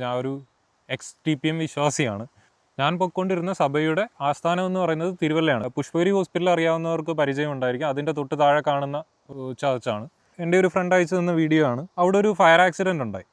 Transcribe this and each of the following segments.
ഞാൻ ഒരു ex-TPM വിശ്വാസിയാണ്. ഞാൻ പൊയ്ക്കൊണ്ടിരുന്ന സഭയുടെ ആസ്ഥാനം എന്ന് പറയുന്നത് തിരുവല്ലയാണ്. പുഷ്പഗിരി ഹോസ്പിറ്റൽ അറിയാവുന്നവർക്ക് പരിചയം ഉണ്ടായിരിക്കും. അതിൻ്റെ തൊട്ട് താഴെ കാണുന്ന ചർച്ചാണ്. എൻ്റെ ഒരു ഫ്രണ്ട് അയച്ചു തന്ന വീഡിയോ ആണ്. അവിടെ ഒരു ഫയർ ആക്സിഡൻറ്റ് ഉണ്ടായി.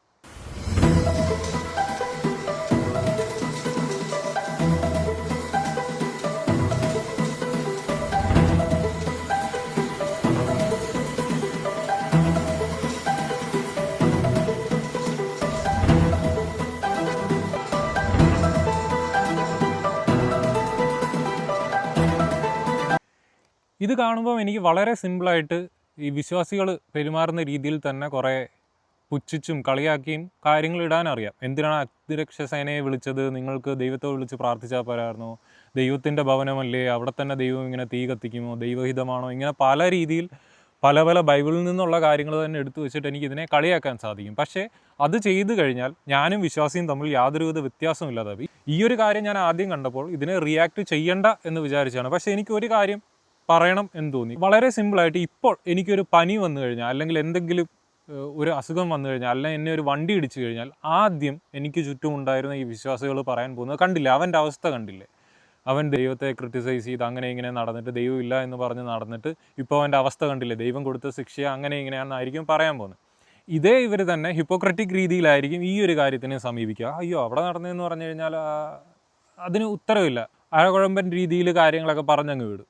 ഇത് കാണുമ്പോൾ എനിക്ക് വളരെ സിമ്പിളായിട്ട് ഈ വിശ്വാസികൾ പെരുമാറുന്ന രീതിയിൽ തന്നെ കുറേ പുച്ഛിച്ചും കളിയാക്കിയും കാര്യങ്ങൾ ഇടാനറിയാം. എന്തിനാണ് അതിരക്ഷ സേനയെ വിളിച്ചത്? നിങ്ങൾക്ക് ദൈവത്തെ വിളിച്ച് പ്രാർത്ഥിച്ചാൽ പോരായിരുന്നോ? ദൈവത്തിൻ്റെ ഭവനമല്ലേ, അവിടെ തന്നെ ദൈവം ഇങ്ങനെ തീ കത്തിക്കുമോ? ദൈവഹിതമാണോ? ഇങ്ങനെ പല രീതിയിൽ പല ബൈബിളിൽ നിന്നുള്ള കാര്യങ്ങൾ തന്നെ എടുത്തു വെച്ചിട്ട് എനിക്ക് ഇതിനെ കളിയാക്കാൻ സാധിക്കും. പക്ഷേ അത് ചെയ്തു കഴിഞ്ഞാൽ ഞാനും വിശ്വാസിയും തമ്മിൽ യാതൊരുവിധ വ്യത്യാസമില്ലാതായി. ഈ ഒരു കാര്യം ഞാൻ ആദ്യം കണ്ടപ്പോൾ ഇതിനെ റിയാക്ട് ചെയ്യണ്ട എന്ന് വിചാരിച്ചാണ്. പക്ഷേ എനിക്കൊരു കാര്യം പറയണം എന്ന് തോന്നി. വളരെ സിമ്പിളായിട്ട് ഇപ്പോൾ എനിക്കൊരു പനി വന്നു കഴിഞ്ഞാൽ, അല്ലെങ്കിൽ എന്തെങ്കിലും ഒരു അസുഖം വന്നു കഴിഞ്ഞാൽ, അല്ലെങ്കിൽ എന്നെ ഒരു വണ്ടി ഇടിച്ചു കഴിഞ്ഞാൽ ആദ്യം എനിക്ക് ചുറ്റും ഉണ്ടായിരുന്ന ഈ വിശ്വാസികൾ പറയാൻ പോകുന്നത്, കണ്ടില്ലേ അവൻ്റെ അവസ്ഥ കണ്ടില്ലേ, അവൻ ദൈവത്തെ ക്രിട്ടിസൈസ് ചെയ്ത് അങ്ങനെ ഇങ്ങനെ നടന്നിട്ട്, ദൈവം ഇല്ല എന്ന് പറഞ്ഞ് നടന്നിട്ട് ഇപ്പോൾ അവൻ്റെ അവസ്ഥ കണ്ടില്ലേ, ദൈവം കൊടുത്ത ശിക്ഷ അങ്ങനെ ഇങ്ങനെയാണെന്നായിരിക്കും പറയാൻ പോകുന്നത്. ഇതേ ഇവർ തന്നെ ഹിപ്പോക്രറ്റിക് രീതിയിലായിരിക്കും ഈ ഒരു കാര്യത്തിനെ സമീപിക്കുക. അയ്യോ അവിടെ നടന്നതെന്ന് പറഞ്ഞു കഴിഞ്ഞാൽ അതിന് ഉത്തരവില്ല, അഴകുഴമ്പൻ രീതിയിൽ കാര്യങ്ങളൊക്കെ പറഞ്ഞങ്ങ് വിടും.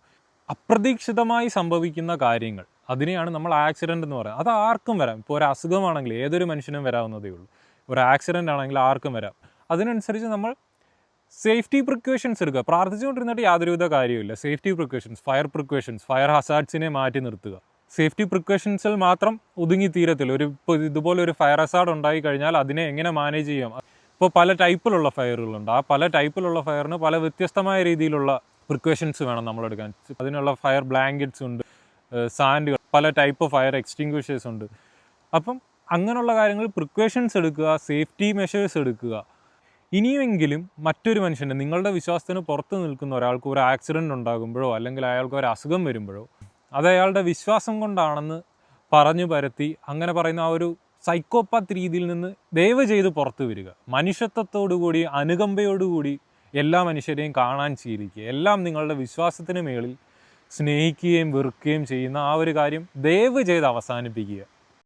അപ്രതീക്ഷിതമായി സംഭവിക്കുന്ന കാര്യങ്ങൾ, അതിനെയാണ് നമ്മൾ ആക്സിഡൻ്റ് എന്ന് പറയുന്നത്. അത് ആർക്കും വരാം. ഇപ്പോൾ ഒരു അസുഖമാണെങ്കിൽ ഏതൊരു മനുഷ്യനും വരാവുന്നതേ ഉള്ളൂ. ഒരു ആക്സിഡൻ്റ് ആണെങ്കിൽ ആർക്കും വരാം. അതിനനുസരിച്ച് നമ്മൾ സേഫ്റ്റി പ്രിക്കോഷൻസ് എടുക്കുക. പ്രാർത്ഥിച്ചുകൊണ്ടിരുന്നിട്ട് യാതൊരുവിധ കാര്യമില്ല. സേഫ്റ്റി പ്രിക്കോഷൻസ്, ഫയർ ഹസാർഡ്സിനെ മാറ്റി നിർത്തുക. സേഫ്റ്റി പ്രിക്കോഷൻസിൽ മാത്രം ഒതുങ്ങി തീരത്തില്ല. ഇപ്പോൾ ഇതുപോലെ ഒരു ഫയർ ഹസാർഡ് ഉണ്ടായി കഴിഞ്ഞാൽ അതിനെ എങ്ങനെ മാനേജ് ചെയ്യാം? ഇപ്പോൾ പല ടൈപ്പിലുള്ള ഫയറുകളുണ്ട്. ആ പല ടൈപ്പിലുള്ള ഫയറിന് പല വ്യത്യസ്തമായ രീതിയിലുള്ള പ്രിക്കോഷൻസ് വേണം നമ്മളെടുക്കാൻ. അതിനുള്ള ഫയർ ബ്ലാങ്കറ്റ്സ് ഉണ്ട്, സാൻഡുകൾ, പല ടൈപ്പ് ഫയർ എക്സ്റ്റിങ്ക്വിഷേഴ്സ് ഉണ്ട്. അപ്പം അങ്ങനെയുള്ള കാര്യങ്ങൾ പ്രിക്കോഷൻസ് എടുക്കുക, സേഫ്റ്റി മെഷേഴ്സ് എടുക്കുക. ഇനിയുമെങ്കിലും മറ്റൊരു മനുഷ്യൻ്റെ, നിങ്ങളുടെ വിശ്വാസത്തിന് പുറത്ത് നിൽക്കുന്ന ഒരാൾക്ക് ഒരു ആക്സിഡൻറ്റ് ഉണ്ടാകുമ്പോഴോ അല്ലെങ്കിൽ അയാൾക്ക് ഒരു അസുഖം വരുമ്പോഴോ അത് അയാളുടെ വിശ്വാസം കൊണ്ടാണെന്ന് പറഞ്ഞു പരത്തി അങ്ങനെ പറയുന്ന ആ ഒരു സൈക്കോപാത്ത് രീതിയിൽ നിന്ന് ദയവ് ചെയ്ത് പുറത്തു വരിക. മനുഷ്യത്വത്തോടുകൂടി, അനുകമ്പയോടുകൂടി എല്ലാ മനുഷ്യരെയും കാണാൻ ശീലിക്കുക. എല്ലാം നിങ്ങളുടെ വിശ്വാസത്തിന് മേളിൽ സ്നേഹിക്കുകയും വെറുക്കുകയും ചെയ്യുന്ന ആ ഒരു കാര്യം ദയവ് ചെയ്ത് അവസാനിപ്പിക്കുക.